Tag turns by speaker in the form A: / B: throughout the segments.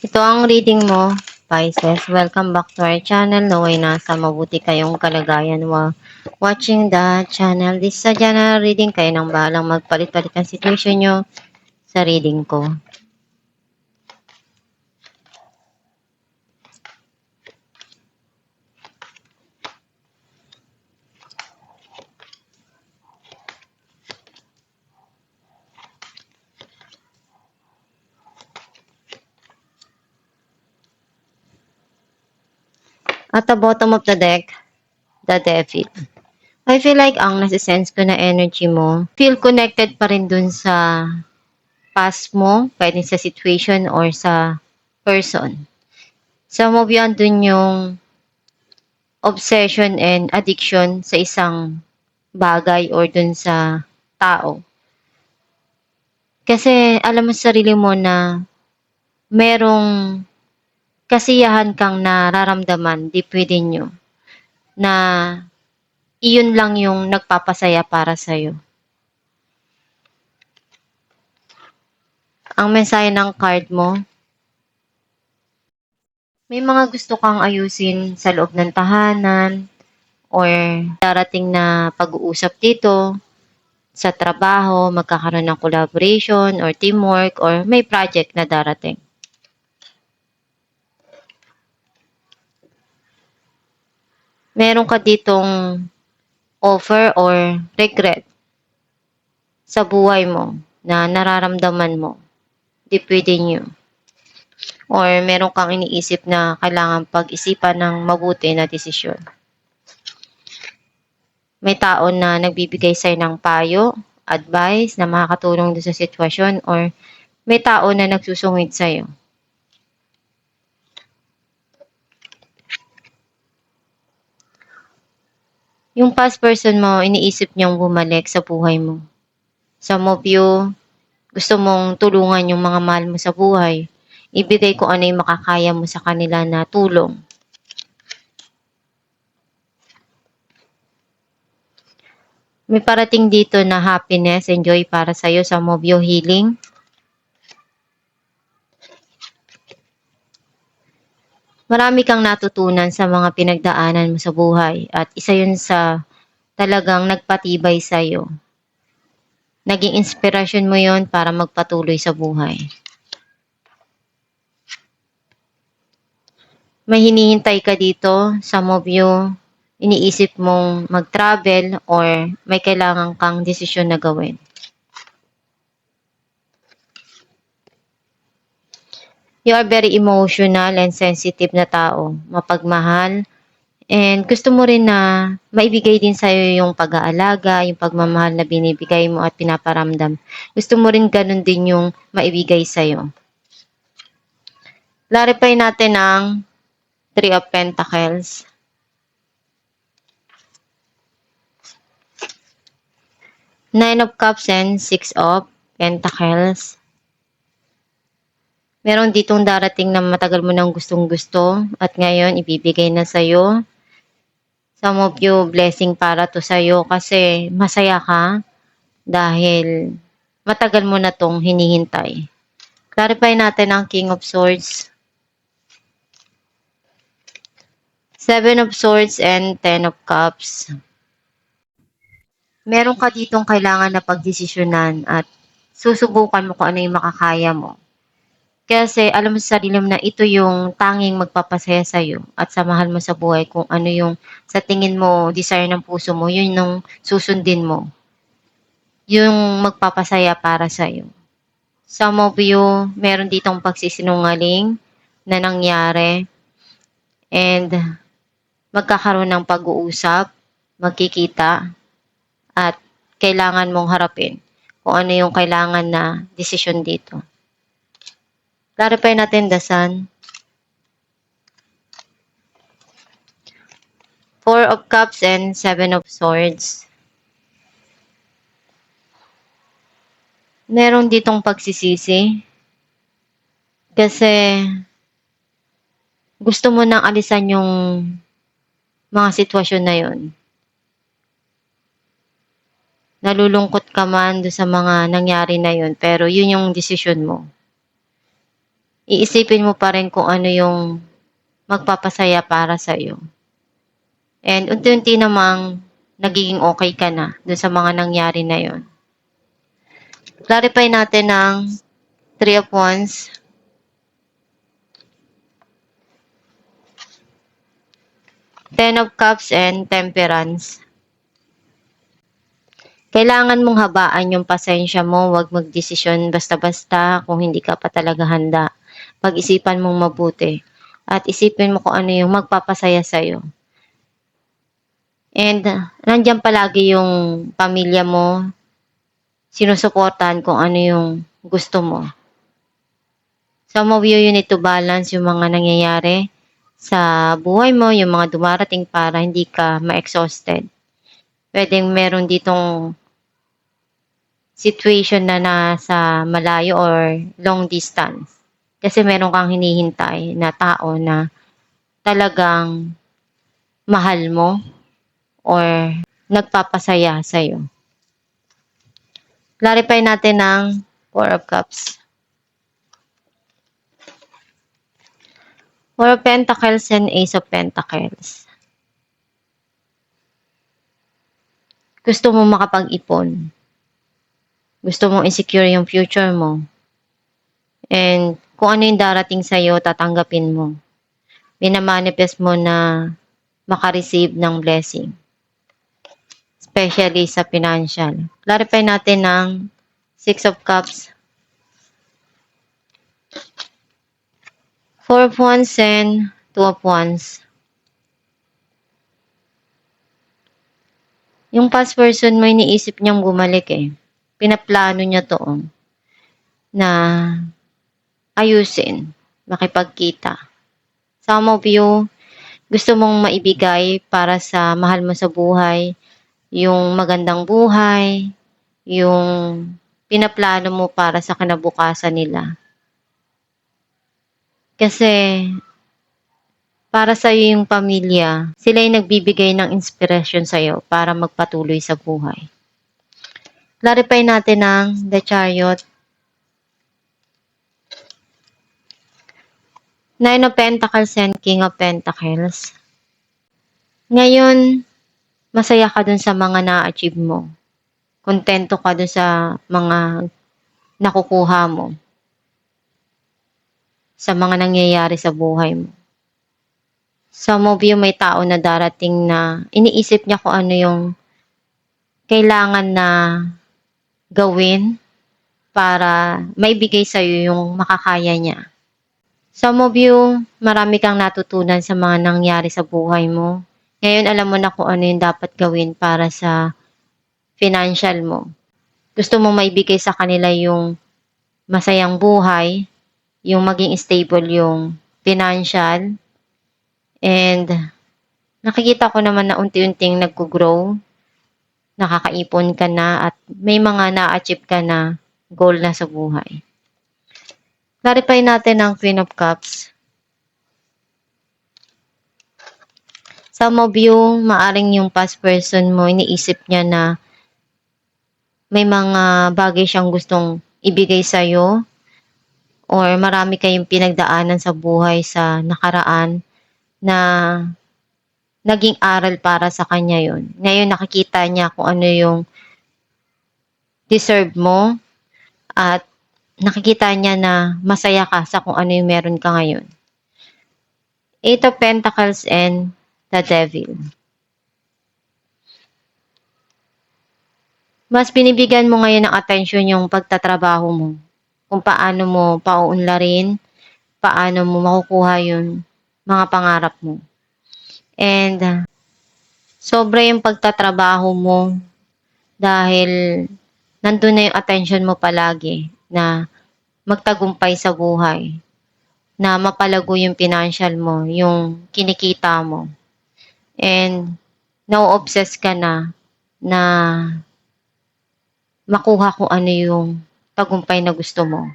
A: Ito ang reading mo, Pisces. Welcome back to our channel. Naway nasa mabuti kayong kalagayan while watching the channel. This is a general reading. Kayo nang bahalang magpalit-palit ang situation nyo sa reading ko. At the bottom of the deck, the Devil. I feel like ang nasisense ko na energy mo, feel connected pa rin dun sa past mo, pwede sa situation or sa person. Some of you andun yung obsession and addiction sa isang bagay or dun sa tao. Kasi alam mo sa sarili mo na merong kasiyahan kang nararamdaman deep within you na iyon lang yung nagpapasaya para sa'yo. Ang mensahe ng card mo, may mga gusto kang ayusin sa loob ng tahanan or darating na pag-uusap dito sa trabaho, magkakaroon ng collaboration or teamwork or may project na darating. Meron ka ditong offer or regret sa buhay mo na nararamdaman mo deep within you. Or meron kang iniisip na kailangan pag-isipan ng mabuti na desisyon. May tao na nagbibigay sa'yo ng payo, advice na makakatulong doon sa sitwasyon or may tao na nagsusungit sa'yo. Yung past person mo, iniisip niyang bumalik sa buhay mo. Some of you, gusto mong tulungan yung mga mahal mo sa buhay. Ibigay ko ano yung makakaya mo sa kanila na tulong. May parating dito na happiness and joy para sa'yo, some of you healing. Marami kang natutunan sa mga pinagdaanan mo sa buhay at isa yun sa talagang nagpatibay sa'yo. Naging inspirasyon mo yon para magpatuloy sa buhay. May hinihintay ka dito, some of you, iniisip mong mag-travel or may kailangan kang desisyon na gawin. You are very emotional and sensitive na tao, mapagmahal, and gusto mo rin na maibigay din sa'yo yung pag-aalaga, yung pagmamahal na binibigay mo at pinaparamdam. Gusto mo rin ganun din yung maibigay sa'yo. Clarify natin ang Three of Pentacles. Nine of Cups and Six of Pentacles. Meron ditong darating na matagal mo nang gustong-gusto at ngayon ibibigay na sa'yo. Some of you, blessing para to sa'yo kasi masaya ka dahil matagal mo na tong hinihintay. Clarify natin ang King of Swords. Seven of Swords and Ten of Cups. Meron ka ditong kailangan na pagdesisyonan at susubukan mo kung ano yung makakaya mo. Kasi alam mo sa sarili mo na ito yung tanging magpapasaya sa'yo at samahan mo sa buhay kung ano yung sa tingin mo, desire ng puso mo, yun yung susundin mo. Yung magpapasaya para sa'yo. Some of you, meron ditong pagsisinungaling na nangyari and magkakaroon ng pag-uusap, magkikita, at kailangan mong harapin kung ano yung kailangan na desisyon dito. Clarify natin the Sun. Four of Cups and Seven of Swords. Meron ditong pagsisisi. Kasi gusto mo nang alisan yung mga sitwasyon na yon. Nalulungkot ka man do sa mga nangyari na yon, pero yun yung desisyon mo. iisipin mo pa rin kung ano yung magpapasaya para sa'yo. And unti-unti namang nagiging okay ka na dun sa mga nangyari na yon. Clarify natin ng 3 of Wands. Ten of Cups and Temperance. Kailangan mong habaan yung pasensya mo, huwag magdesisyon basta-basta kung hindi ka pa talaga handa. Pag-isipan mong mabuti at isipin mo kung ano yung magpapasaya sa'yo. And nandiyan palagi yung pamilya mo, sinusuportahan kung ano yung gusto mo. Some of you need to balance yung mga nangyayari sa buhay mo, yung mga dumarating para hindi ka ma-exhausted. Pwedeng meron ditong situation na nasa malayo or long distance. Kasi meron kang hinihintay na tao na talagang mahal mo or nagpapasaya sa'yo. Clarify natin ng 4 of Cups. 4 of Pentacles and Ace of Pentacles. Gusto mo makapag-ipon. Gusto mong insecure yung future mo. And kung ano yung darating sa'yo, tatanggapin mo. Minamanifest mo na makareceive ng blessing. Especially sa financial. Clarify natin ng 6 of Cups. 4 of Wands and 2 of Wands. Yung past person mo, iniisip niyang bumalik eh. Pinaplano niya to na ayusin, makipagkita. Some of you, gusto mong maibigay para sa mahal mo sa buhay, yung magandang buhay, yung pinaplano mo para sa kinabukasan nila. Kasi para sa'yo yung pamilya, sila yung nagbibigay ng inspiration sa'yo para magpatuloy sa buhay. Clarify natin ng The Chariot. 9 of Pentacles and King of Pentacles. Ngayon, masaya ka dun sa mga na-achieve mo. Kontento ka dun sa mga nakukuha mo. Sa mga nangyayari sa buhay mo. Some of you may tao na darating na iniisip niya kung ano yung kailangan na gawin para maibigay sa'yo yung makakaya niya. Some of you, marami kang natutunan sa mga nangyari sa buhay mo. Ngayon alam mo na kung ano yung dapat gawin para sa financial mo. Gusto mo maibigay sa kanila yung masayang buhay, yung maging stable yung financial. And nakikita ko naman na unti-unting nag-grow, nakakaipon ka na at may mga na-achieve ka na goal na sa buhay. Clarify natin ang Queen of Cups. Some of you, maaring yung past person mo, iniisip niya na may mga bagay siyang gustong ibigay sa'yo or marami kayong pinagdaanan sa buhay sa nakaraan na naging aral para sa kanya yon. Ngayon nakikita niya kung ano yung deserve mo at nakikita niya na masaya ka sa kung ano yung meron ka ngayon. 8 of Pentacles and the Devil. Mas binibigyan mo ngayon ng attention yung pagtatrabaho mo. Kung paano mo pauunlarin, paano mo makukuha yung mga pangarap mo. And sobra yung pagtatrabaho mo dahil nandun na yung attention mo palagi na magtagumpay sa buhay, na mapalago yung financial mo, yung kinikita mo. And na-obsess ka na makuha kung ano yung tagumpay na gusto mo.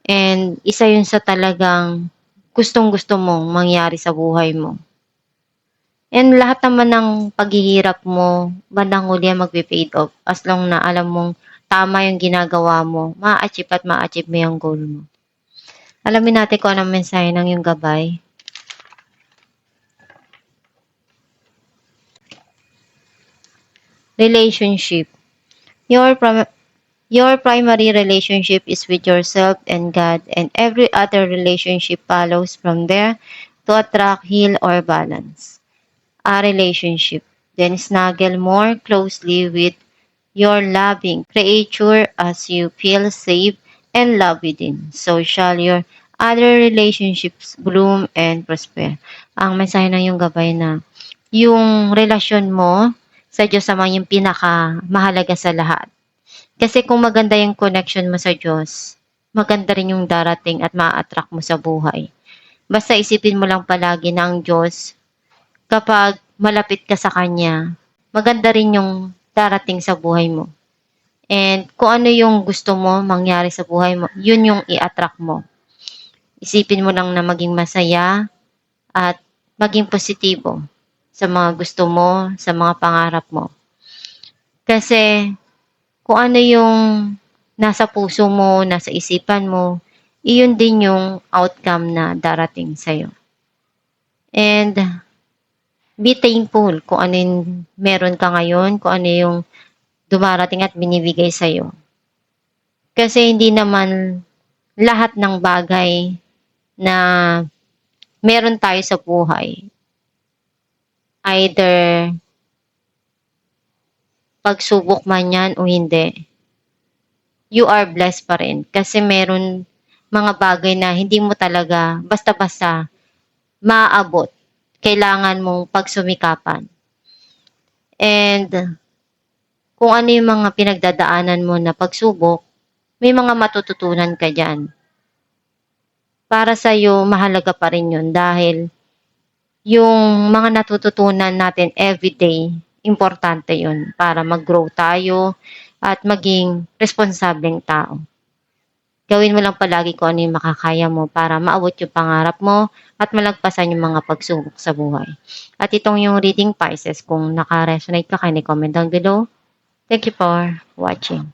A: And isa yun sa talagang gustong-gusto mong mangyari sa buhay mo. And lahat naman ng paghihirap mo, bandang huli magpe-paid off. As long na alam mong tama yung ginagawa mo, ma-achieve at ma-achieve mo yung goal mo. Alamin natin kung anong mensahe ng iyong gabay. Relationship. Your primary relationship is with yourself and God, and every other relationship follows from there to attract, heal, or balance a relationship. Then snuggle more closely with your loving creature as you feel safe and loved within. So shall your other relationships bloom and prosper. Ang mensahe ng iyong gabay na yung relasyon mo sa Diyos ang yung pinaka mahalaga sa lahat. Kasi kung maganda yung connection mo sa Diyos, maganda rin yung darating at ma-attract mo sa buhay. Basta isipin mo lang palagi na ang Diyos, kapag malapit ka sa Kanya, maganda rin yung darating sa buhay mo. And kung ano yung gusto mo mangyari sa buhay mo, yun yung i-attract mo. Isipin mo lang na maging masaya at maging positibo sa mga gusto mo, sa mga pangarap mo. Kasi kung ano yung nasa puso mo, nasa isipan mo, iyon din yung outcome na darating sa'yo. And be thankful kung ano yung meron ka ngayon, kung ano yung dumarating at binibigay sa'yo. Kasi hindi naman lahat ng bagay na meron tayo sa buhay, either pagsubok man yan o hindi, you are blessed pa rin. Kasi meron mga bagay na hindi mo talaga basta-basta maaabot. Kailangan mong pagsumikapan. And kung ano yung mga pinagdadaanan mo na pagsubok, may mga matututunan ka dyan. Para sa'yo, mahalaga pa rin yun dahil yung mga natututunan natin everyday, importante yun para mag-grow tayo at maging responsableng tao. Gawin mo lang palagi kung ano yung makakaya mo para maabot yung pangarap mo at malagpasan yung mga pagsubok sa buhay. At itong yung reading Pisces, kung naka-resonate ka, kindly comment down below. Thank you for watching.